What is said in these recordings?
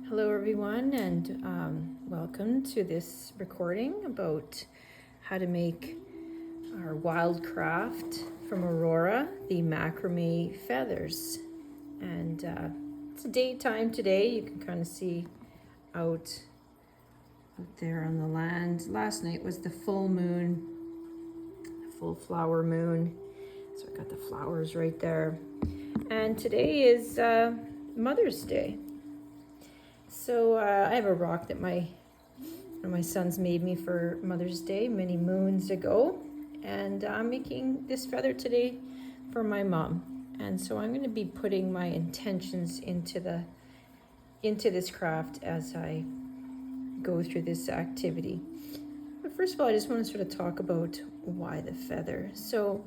Hello everyone, and welcome to this recording about how to make our Wildcraft from Aurora, the macrame feathers. And it's daytime today. You can kind of see out there on the land. Last night was the full moon, full flower moon. So I got the flowers right there. And today is Mother's Day. So I have a rock that one of my sons made me for Mother's Day many moons ago, and I'm making this feather today for my mom. And so I'm going to be putting my intentions into this craft as I go through this activity. But first of all, I just want to sort of talk about why the feather. So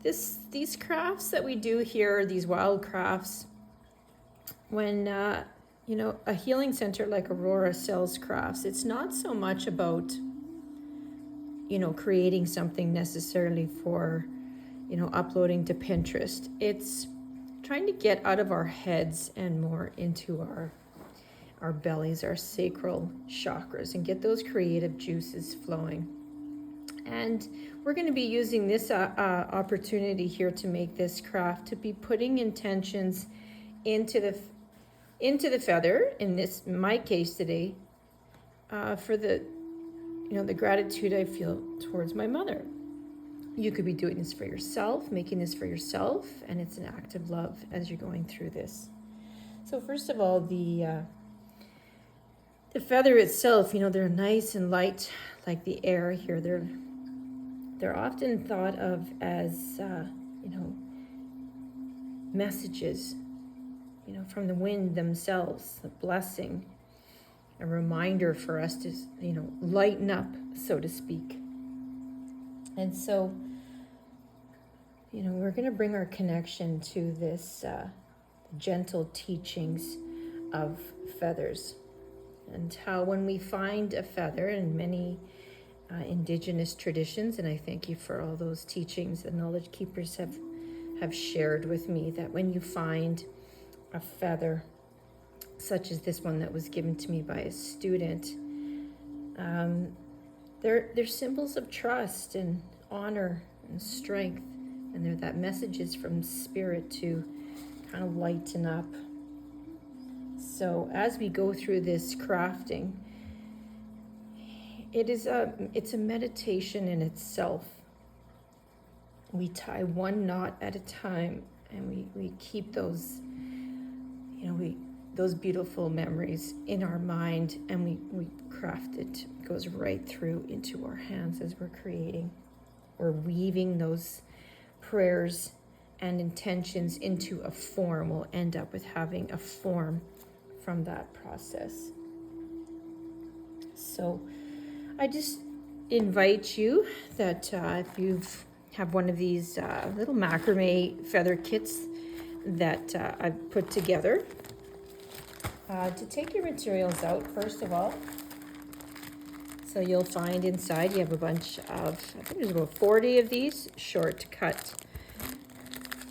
these crafts that we do here, these wild crafts, when a healing center like Aurora sells crafts, it's not so much about, creating something necessarily for, uploading to Pinterest. It's trying to get out of our heads and more into our bellies, our sacral chakras, and get those creative juices flowing. And we're going to be using this opportunity here to make this craft, to be putting intentions into the feather, in my case today, for the gratitude I feel towards my mother. You could be doing this for yourself, making this for yourself, and it's an act of love as you're going through this. So first of all, the feather itself, they're nice and light, like the air here. They're often thought of as messages, from the wind themselves, a blessing, a reminder for us to, lighten up, so to speak. And so, we're going to bring our connection to this gentle teachings of feathers, and how when we find a feather in many indigenous traditions, and I thank you for all those teachings that knowledge keepers have shared with me, that when you find a feather such as this one that was given to me by a student, they're symbols of trust and honor and strength, and they're that messages from spirit to kind of lighten up. So as we go through this crafting, it's a meditation in itself. We tie one knot at a time, and we keep those those beautiful memories in our mind, and we craft it. It goes right through into our hands as we're creating. We're weaving those prayers and intentions into a form. We'll end up with having a form from that process. So I just invite you that if you have one of these little macrame feather kits that I've put together, to take your materials out, first of all. So you'll find inside you have a bunch of, I think there's about 40 of these short cut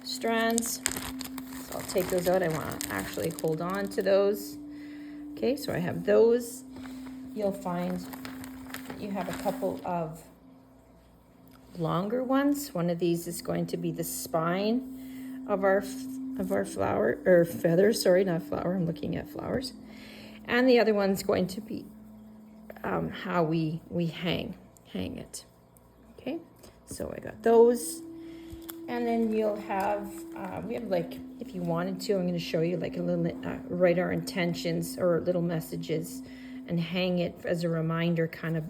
strands. So I'll take those out. I want to actually hold on to those. Okay, so I have those. You'll find that you have a couple of longer ones. One of these is going to be the spine of our flower, or feather, sorry, not flower, I'm looking at flowers. And the other one's going to be how we hang it. Okay, so I got those. And then you'll have, we have, like, if you wanted to, I'm going to show you like a little, write our intentions or little messages and hang it as a reminder kind of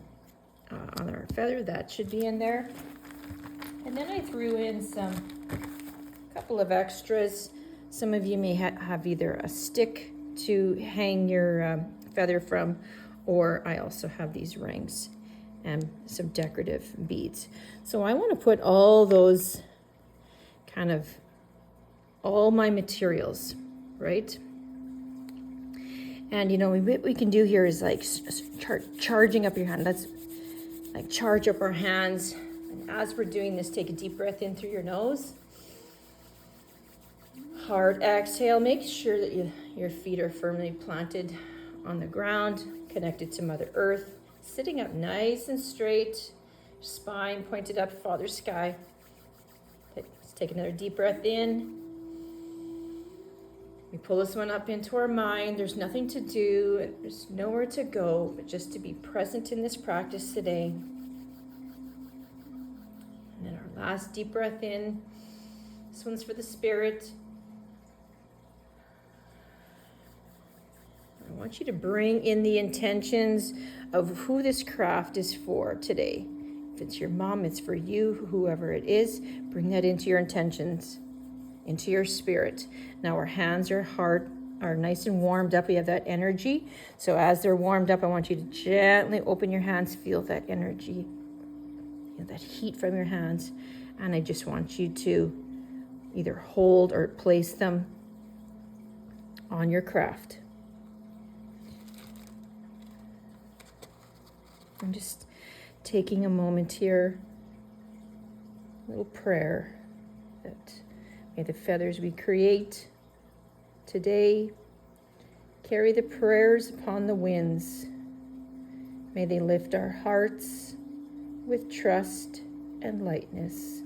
on our feather. That should be in there. And then I threw in couple of extras. Some of you may have either a stick to hang your feather from, or I also have these rings and some decorative beads. So I want to put all those all my materials, right? And what we can do here is like charging up your hand. Let's like charge up our hands. And as we're doing this, take a deep breath in through your nose. hard exhale. Make sure that your feet are firmly planted on the ground, connected to Mother Earth, sitting up nice and straight, spine pointed up, Father Sky. Let's take another deep breath in. We pull this one up into our mind. There's nothing to do. There's nowhere to go, but just to be present in this practice today. And then our last deep breath in. This one's for the spirit. I want you to bring in the intentions of who this craft is for today. If it's your mom, it's for you, whoever it is. Bring that into your intentions, into your spirit. Now our hands are nice and warmed up. We have that energy. So as they're warmed up, I want you to gently open your hands, feel that energy, that heat from your hands. And I just want you to either hold or place them on your craft. I'm just taking a moment here, a little prayer that may the feathers we create today carry the prayers upon the winds. May they lift our hearts with trust and lightness.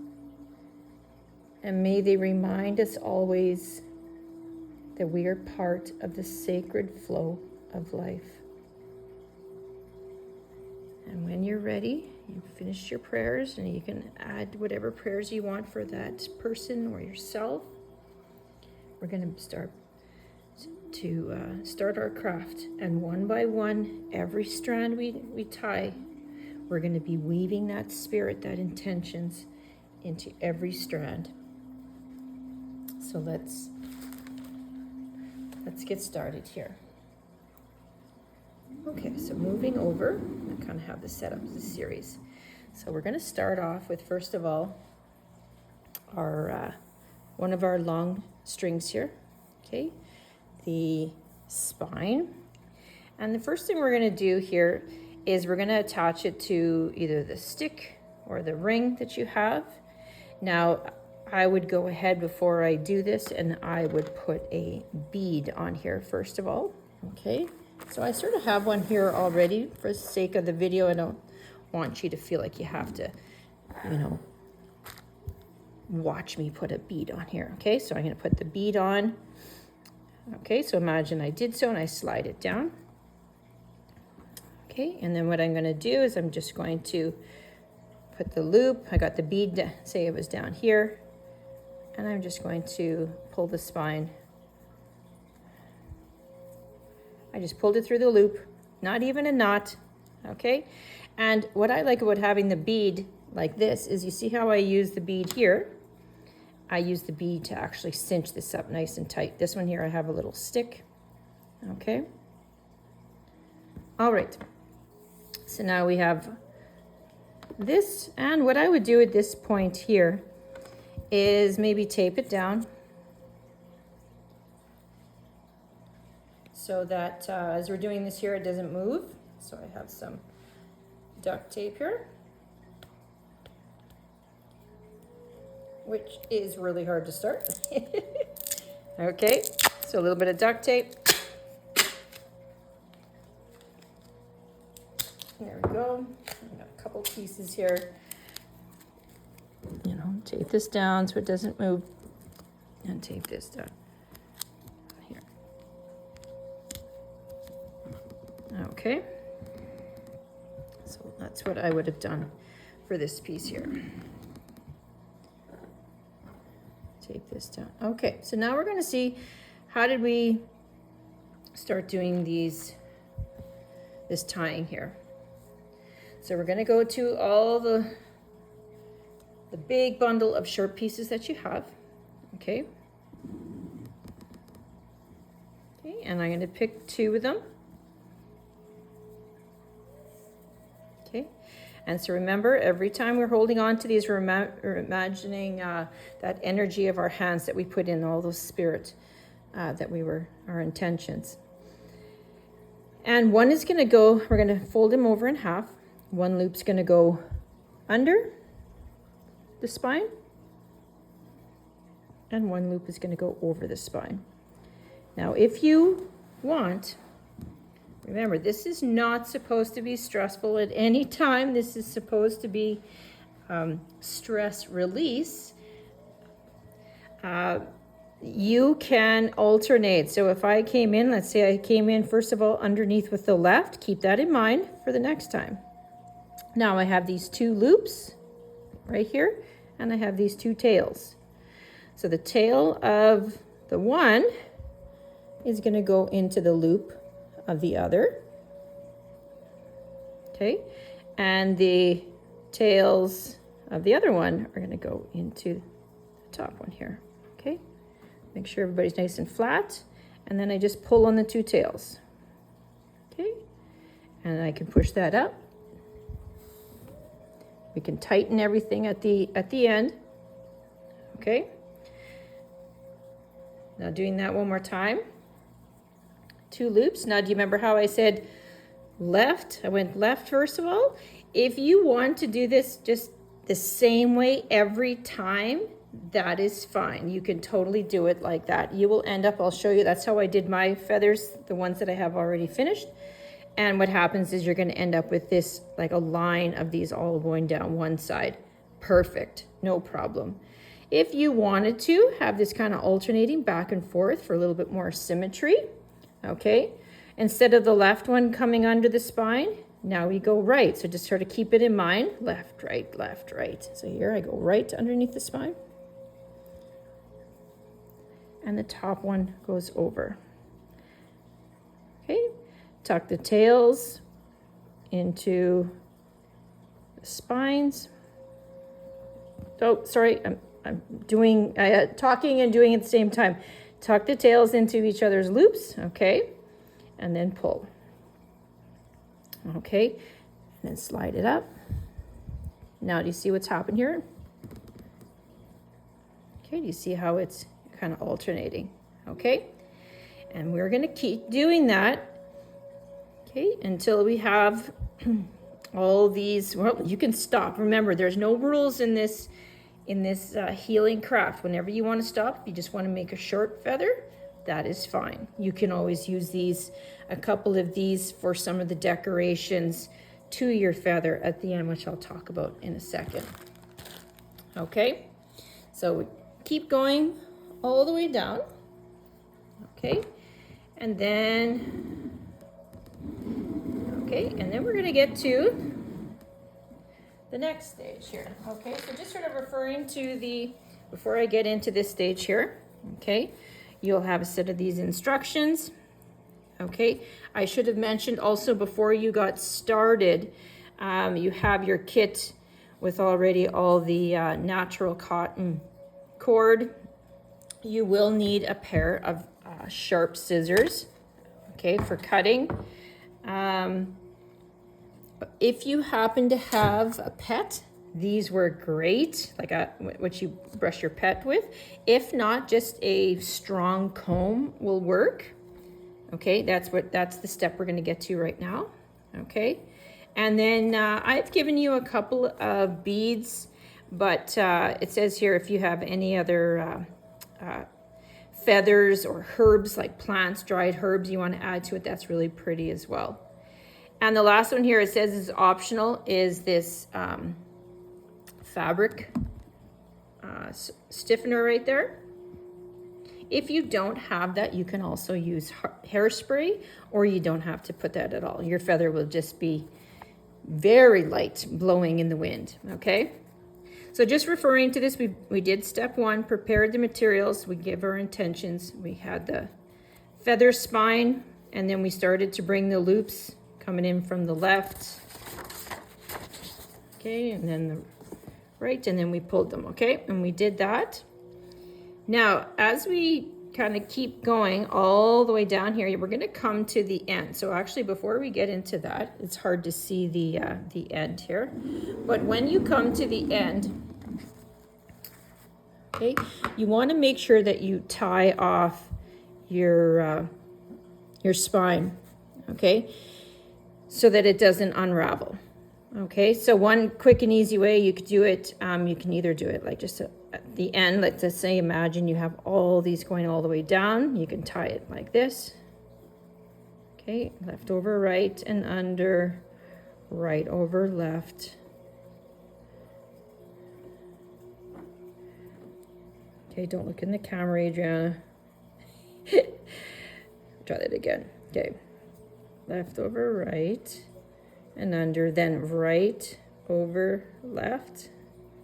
And may they remind us always that we are part of the sacred flow of life. And when you're ready, you've finished your prayers, and you can add whatever prayers you want for that person or yourself. We're going to start our craft. And one by one, every strand we tie, we're going to be weaving that spirit, that intentions into every strand. So let's get started here. Okay, so moving over, I kind of have the setup of the series. So we're going to start off with, first of all, our one of our long strings here. Okay, the spine. And the first thing we're going to do here is we're going to attach it to either the stick or the ring that you have. Now, I would go ahead before I do this, and I would put a bead on here first of all. Okay, so I sort of have one here already. For the sake of the video, I don't want you to feel like you have to, watch me put a bead on here. Okay, so I'm going to put the bead on. Okay, so imagine I did so and I slide it down. Okay, and then what I'm going to do is I'm just going to put the loop. I got the bead, say it was down here, and I'm just going to pull the spine. I just pulled it through the loop, not even a knot. Okay, and what I like about having the bead like this is, you see how I use the bead here? I use the bead to actually cinch this up nice and tight. This one here, I have a little stick. Okay. All right. So now we have this, and what I would do at this point here is maybe tape it down so that as we're doing this here, it doesn't move. So I have some duct tape here, which is really hard to start. Okay, so a little bit of duct tape. There we go. I've got a couple pieces here. Tape this down so it doesn't move, and tape this down here. Okay. So that's what I would have done for this piece here. Tape this down. Okay, so now we're going to see, how did we start doing this tying here. So we're going to go to all the big bundle of short pieces that you have. Okay. Okay, and I'm going to pick 2 of them. Okay, and so remember, every time we're holding on to these, we're imagining that energy of our hands that we put in, all those spirit our intentions. And one is going to go, we're going to fold them over in half. One loop's going to go under the spine, and one loop is going to go over the spine. Now, if you want, remember, this is not supposed to be stressful at any time. This is supposed to be stress release. You can alternate. So if I came in, let's say I came in first of all underneath with the left, keep that in mind for the next time. Now I have these two loops right here, and I have these two tails. So the tail of the one is going to go into the loop of the other. Okay, and the tails of the other one are going to go into the top one here. Okay, make sure everybody's nice and flat, and then I just pull on the two tails. Okay, and I can push that up. We can tighten everything at the end. Okay, now doing that one more time. Two loops. Now, do you remember how I said left? I went left first of all. If you want to do this just the same way every time, that is fine. You can totally do it like that. You will end up, I'll show you, that's how I did my feathers, the ones that I have already finished. And what happens is you're going to end up with this, like a line of these all going down one side. Perfect, no problem. If you wanted to have this kind of alternating back and forth for a little bit more symmetry, okay, instead of the left one coming under the spine, now we go right. So just sort of keep it in mind, left, right, left, right. So here I go right underneath the spine. And the top one goes over. Okay, tuck the tails into the spines. Oh, sorry, I'm doing, talking and doing at the same time. Tuck the tails into each other's loops, okay, and then pull. Okay, and then slide it up. Now, do you see what's happened here? Okay, do you see how it's kind of alternating? Okay, and we're going to keep doing that, okay, until we have all these. Well, you can stop. Remember, there's no rules in this healing craft. Whenever you want to stop, if you just want to make a short feather, that is fine. You can always use these, a couple of these for some of the decorations to your feather at the end, which I'll talk about in a second. Okay, so we keep going all the way down. Okay, and then, okay, and then we're going to get to the next stage here. Okay, so just sort of referring to the, before I get into this stage here, okay, you'll have a set of these instructions. Okay, I should have mentioned also before you got started, you have your kit with already all the natural cotton cord. You will need a pair of sharp scissors, okay, for cutting. If you happen to have a pet, these were great, like what you brush your pet with. If not, just a strong comb will work. Okay, that's the step we're going to get to right now. Okay, and then I've given you a couple of beads, but it says here if you have any other feathers or herbs like plants, dried herbs you want to add to it, that's really pretty as well. And the last one here, it says is optional, is this fabric stiffener right there. If you don't have that, you can also use hairspray, or you don't have to put that at all. Your feather will just be very light, blowing in the wind, okay? So just referring to this, we did step one, prepared the materials, we gave our intentions, we had the feather spine, and then we started to bring the loops coming in from the left, okay, and then the right, and then we pulled them, okay, and we did that. Now, as we kind of keep going all the way down here, we're going to come to the end. So actually, before we get into that, it's hard to see the end here, but when you come to the end, okay, you want to make sure that you tie off your spine, okay, so that it doesn't unravel. Okay, so one quick and easy way you could do it, you can either do it like just at the end, let's just say, imagine you have all these going all the way down. You can tie it like this. Okay, left over right and under, right over left. Okay, don't look in the camera, Adriana. Try that again. Okay, left over right and under, then right over left.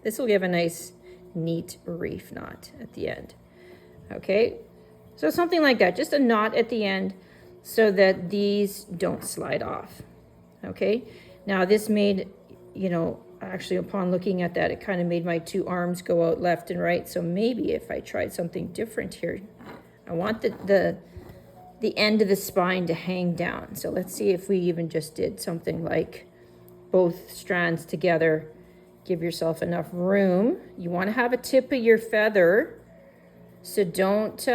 This will give a nice neat reef knot at the end. Okay, so something like that, just a knot at the end so that these don't slide off. Okay, now this made, you know, actually upon looking at that, it kind of made my two arms go out left and right. So maybe if I tried something different here, I want the end of the spine to hang down. So let's see if we even just did something like both strands together. Give yourself enough room. You want to have a tip of your feather, so don't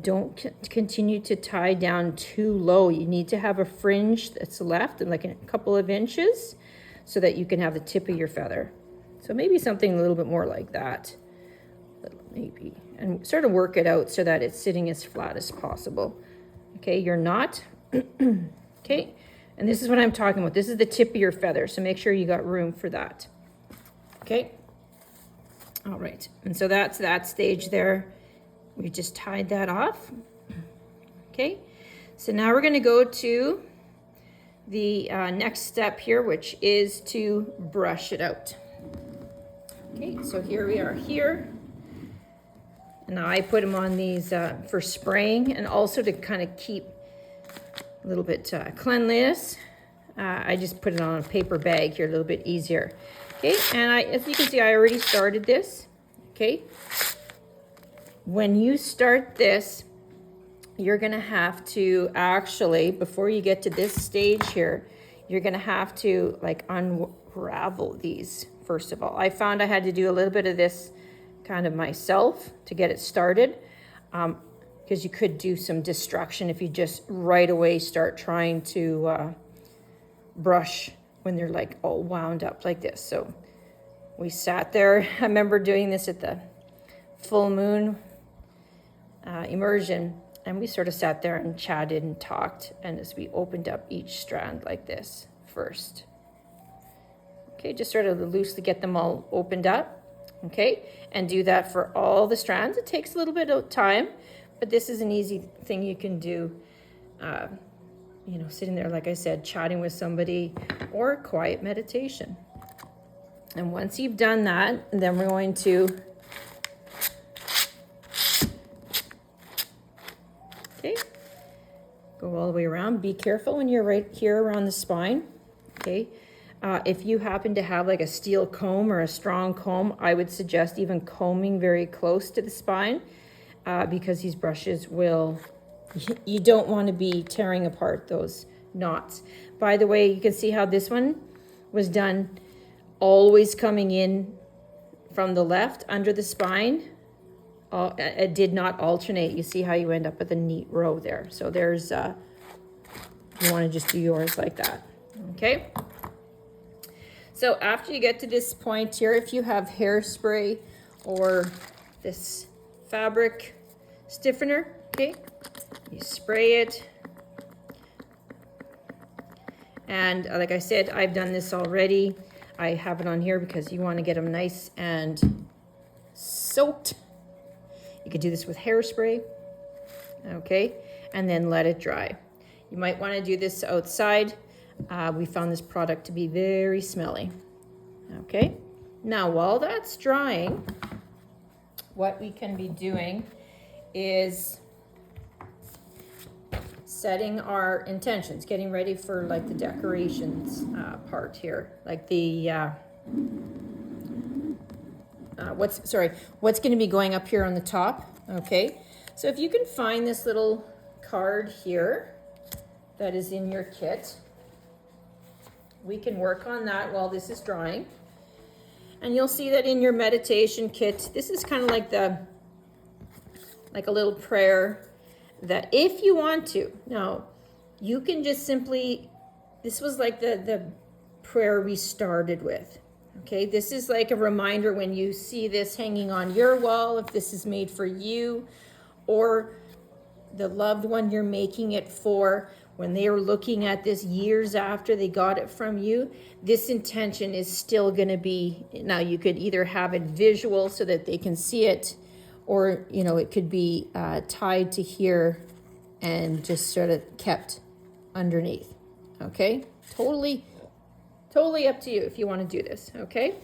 don't continue to tie down too low. You need to have a fringe that's left and like a couple of inches so that you can have the tip of your feather. So maybe something a little bit more like that, maybe, and sort of work it out so that it's sitting as flat as possible. Okay, your knot. Okay, and this is what I'm talking about. This is the tip of your feather, so make sure you got room for that. Okay, all right, and so that's that stage there. We just tied that off. Okay, so now we're going to go to the next step here, which is to brush it out. Okay, so here we are here. And now I put them on these for spraying and also to kind of keep a little bit cleanliness. I just put it on a paper bag here, a little bit easier. Okay, and as you can see, I already started this. Okay, when you start this, you're gonna have to actually, before you get to this stage here, you're gonna have to like unravel these first of all. I found I had to do a little bit of this kind of myself to get it started, because you could do some destruction if you just right away start trying to brush when they're like all wound up like this. So we sat there. I remember doing this at the full moon immersion, and we sort of sat there and chatted and talked, and as we opened up each strand like this first. Okay, just sort of loosely get them all opened up. Okay, and do that for all the strands. It takes a little bit of time, but this is an easy thing you can do, you know, sitting there, like I said, chatting with somebody or quiet meditation. And once you've done that, then we're going to, okay, go all the way around. Be careful when you're right here around the spine, okay? If you happen to have like a steel comb or a strong comb, I would suggest even combing very close to the spine, because these brushes will, you don't want to be tearing apart those knots. By the way, you can see how this one was done always coming in from the left under the spine. It did not alternate. You see how you end up with a neat row there. So there's, you want to just do yours like that, okay? So after you get to this point here, if you have hairspray or this fabric stiffener, okay, you spray it. And like I said, I've done this already. I have it on here because you want to get them nice and soaked. You could do this with hairspray, okay, and then let it dry. You might want to do this outside. We found this product to be very smelly. Okay, now while that's drying, what we can be doing is setting our intentions, getting ready for like the decorations part here, like the what's going to be going up here on the top. Okay, so if you can find this little card here that is in your kit, we can work on that while this is drying. And you'll see that in your meditation kit, this is kind of like like a little prayer that if you want to, now you can just simply, this was like the prayer we started with. Okay, this is like a reminder when you see this hanging on your wall, if this is made for you or the loved one you're making it for, when they are looking at this years after they got it from you, this intention is still going to be, now you could either have it visual so that they can see it, or, you know, it could be tied to here and just sort of kept underneath. Okay, totally up to you if you want to do this. Okay,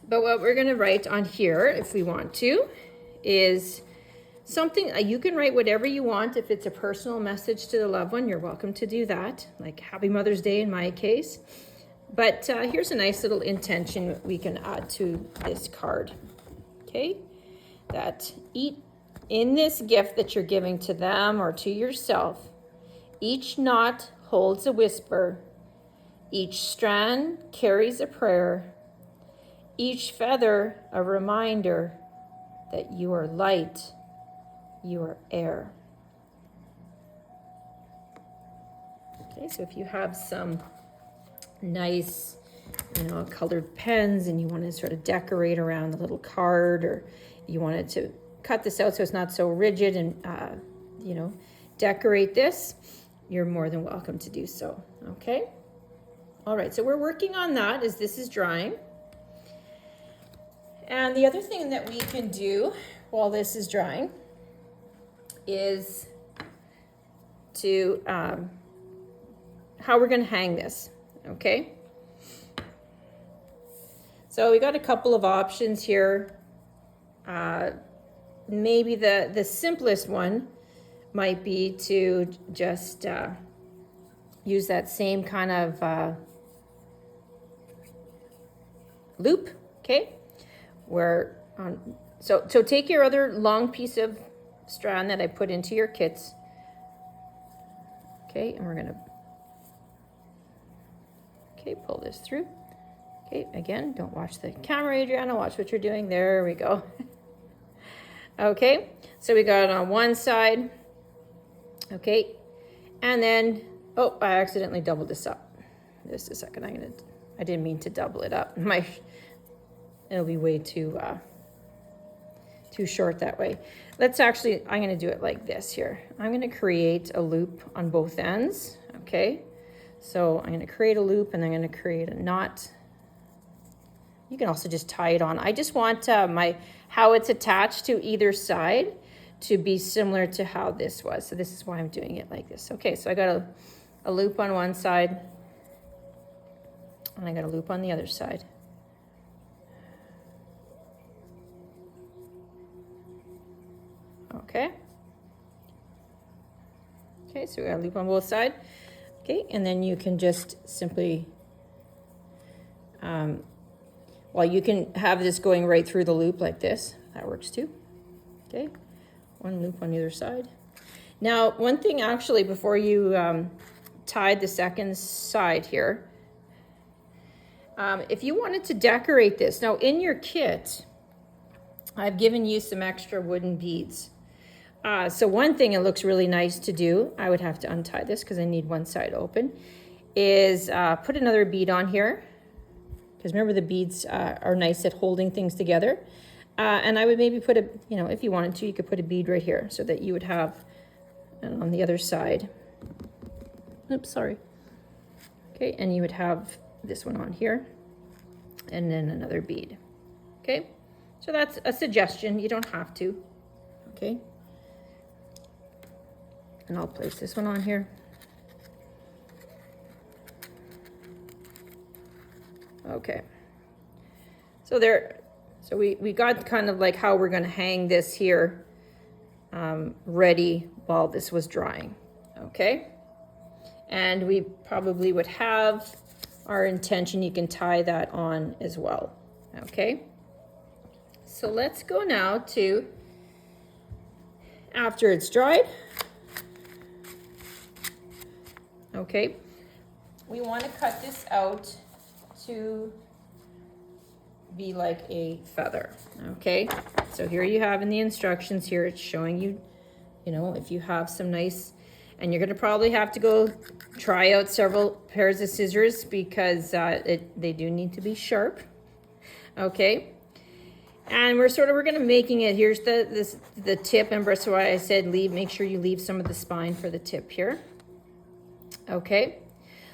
but what we're going to write on here, if we want to, is something. You can write whatever you want. If it's a personal message to the loved one, you're welcome to do that, like Happy Mother's Day in my case. But here's a nice little intention we can add to this card. Okay, that in this gift that you're giving to them or to yourself, each knot holds a whisper, each strand carries a prayer, each feather a reminder that you are light, you are air. Okay, so if you have some nice, colored pens and you want to sort of decorate around the little card, or you wanted to cut this out so it's not so rigid and, decorate this, you're more than welcome to do so. Okay. All right. So we're working on that as this is drying. And the other thing that we can do while this is drying is to, how we're going to hang this. Okay. So we got a couple of options here. Maybe the simplest one might be to just use that same kind of loop. Okay. So take your other long piece of strand that I put into your kits. Okay, and we're gonna pull this through. Okay, again, don't watch the camera, Adriana, watch what you're doing. There we go. Okay, so we got it on one side. Okay, and then, oh, I accidentally doubled this up. Just a second, I didn't mean to double it up. It'll be way too short that way. I'm gonna do it like this here. I'm gonna create a loop on both ends, okay? So I'm gonna create a loop and I'm gonna create a knot. You can also just tie it on. I just want how it's attached to either side to be similar to how this was. So this is why I'm doing it like this. Okay, so I got a loop on one side and I got a loop on the other side. Okay. Okay, so we got a loop on both sides. Okay, and then you can just simply, you can have this going right through the loop like this. That works too. Okay, one loop on either side. Now, one thing actually before you tied the second side here, if you wanted to decorate this, now in your kit, I've given you some extra wooden beads. So one thing it looks really nice to do, I would have to untie this because I need one side open, is put another bead on here. Because remember the beads are nice at holding things together. And I would maybe put if you wanted to, you could put a bead right here so that you would have on the other side. Oops, sorry. Okay, and you would have this one on here and then another bead. Okay, so that's a suggestion. You don't have to. Okay. And I'll place this one on here. Okay. So we got kind of like how we're going to hang this here ready while this was drying. Okay. And we probably would have our intention. You can tie that on as well. Okay. So let's go now to after it's dried. Okay, we want to cut this out to be like a feather. Okay, so here you have in the instructions here, it's showing you, if you have some nice, And you're going to probably have to go try out several pairs of scissors because they do need to be sharp. Okay. And we're going to making it. Here's the tip, and that's why I said make sure you leave some of the spine for the tip here. Okay.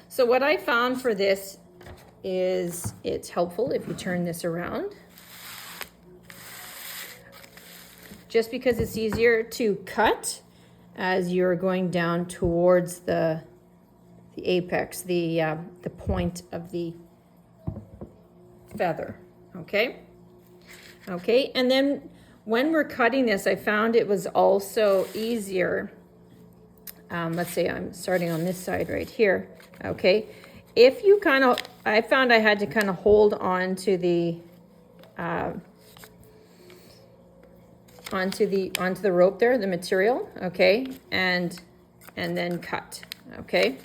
So what I found for this is it's helpful if you turn this around. Just because it's easier to cut as you're going down towards the apex, the point of the feather. Okay. Okay, and then when we're cutting this, I found it was also easier. Let's say I'm starting on this side right here. Okay, if you I found I had to kind of hold on to the onto the rope there, the material. Okay, and then cut. Okay,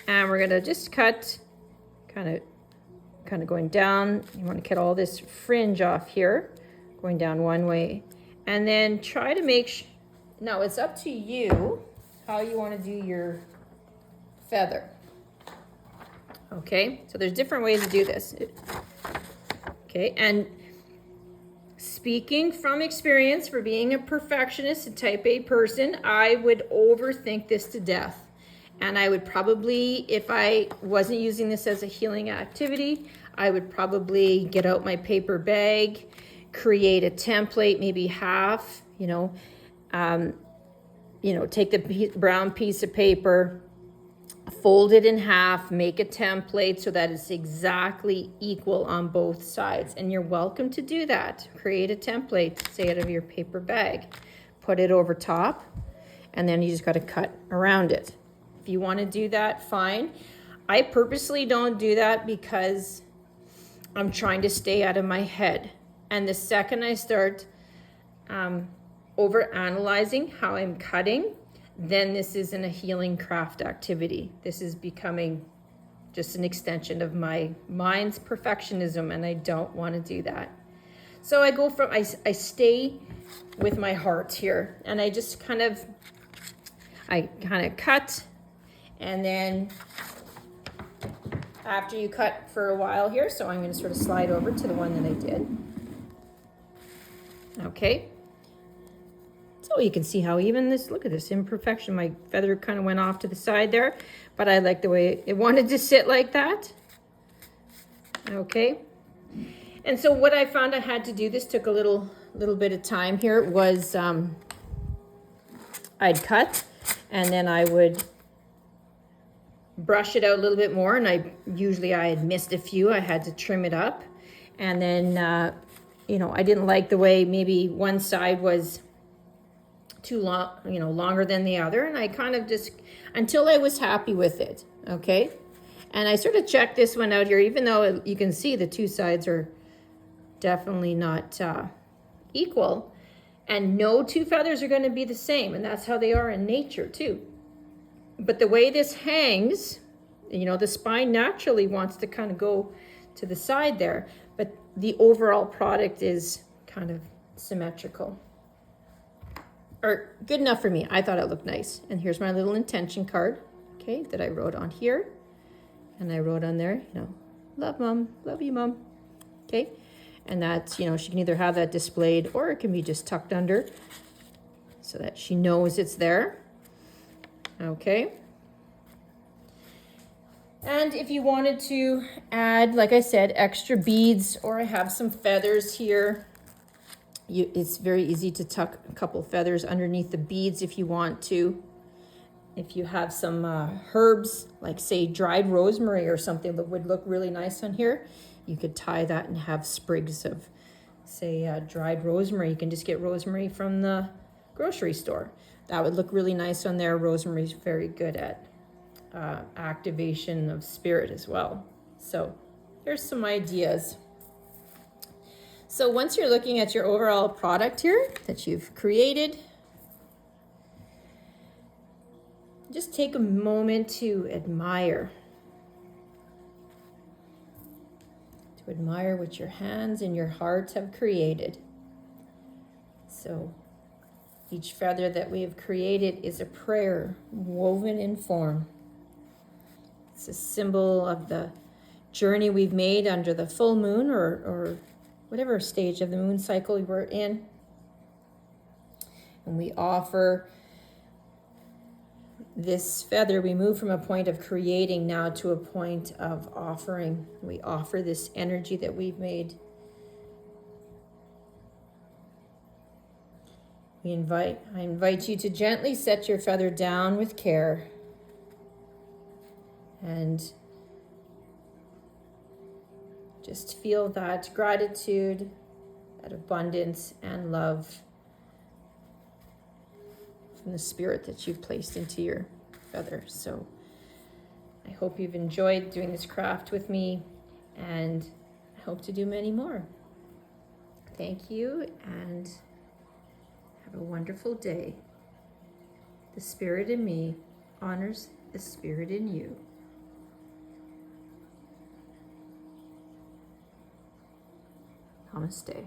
and we're gonna just cut, kind of going down. You want to cut all this fringe off here, going down one way, and then try to make now it's up to you how you want to do your feather. Okay, so there's different ways to do this. Okay, and speaking from experience, for being a perfectionist, a type A person, I would overthink this to death. And I would probably, if I wasn't using this as a healing activity, I would probably get out my paper bag, create a template, maybe half, take the brown piece of paper, fold it in half, make a template so that it's exactly equal on both sides. And you're welcome to do that. Create a template, say out of your paper bag, put it over top, and then you just got to cut around it. If you want to do that, fine. I purposely don't do that because I'm trying to stay out of my head. And the second I start over analyzing how I'm cutting, then this isn't a healing craft activity. This is becoming just an extension of my mind's perfectionism, and I don't want to do that. So I stay with my heart here, and I just kind of cut. And then after you cut for a while here, so I'm going to sort of slide over to the one that I did. Okay. So you can see how even this, look at this imperfection. My feather kind of went off to the side there, but I like the way it wanted to sit like that. Okay. And so what I found I had to do, this took a little bit of time here, was I'd cut and then I would brush it out a little bit more, and I had missed a few. I had to trim it up, and then I didn't like the way maybe one side was too long, longer than the other, and I kind of just until I was happy with it. Okay, and I sort of checked this one out here, even though you can see the two sides are definitely not equal, and no two feathers are going to be the same, and that's how they are in nature too. But the way this hangs, the spine naturally wants to kind of go to the side there, but the overall product is kind of symmetrical. Or good enough for me. I thought it looked nice. And here's my little intention card, okay, that I wrote on here. And I wrote on there, love Mom, love you, Mom. Okay, and that's, she can either have that displayed or it can be just tucked under so that she knows it's there. Okay. And if you wanted to add, like I said, extra beads, or I have some feathers here, it's very easy to tuck a couple feathers underneath the beads if you want to. If you have some herbs, like say dried rosemary or something that would look really nice on here, you could tie that and have sprigs of, say, dried rosemary. You can just get rosemary from the grocery store. That would look really nice on there. Rosemary is very good at activation of spirit as well. So here's some ideas. So once you're looking at your overall product here that you've created, just take a moment to admire. To admire what your hands and your heart have created. So Each feather that we have created is a prayer woven in form. It's a symbol of the journey we've made under the full moon or whatever stage of the moon cycle we're in. And we offer this feather, we move from a point of creating now to a point of offering. We offer this energy that we've made. I invite you to gently set your feather down with care and just feel that gratitude, that abundance and love from the spirit that you've placed into your feather. So I hope you've enjoyed doing this craft with me, and I hope to do many more. Thank you, and have a wonderful day. The spirit in me honors the spirit in you. Namaste.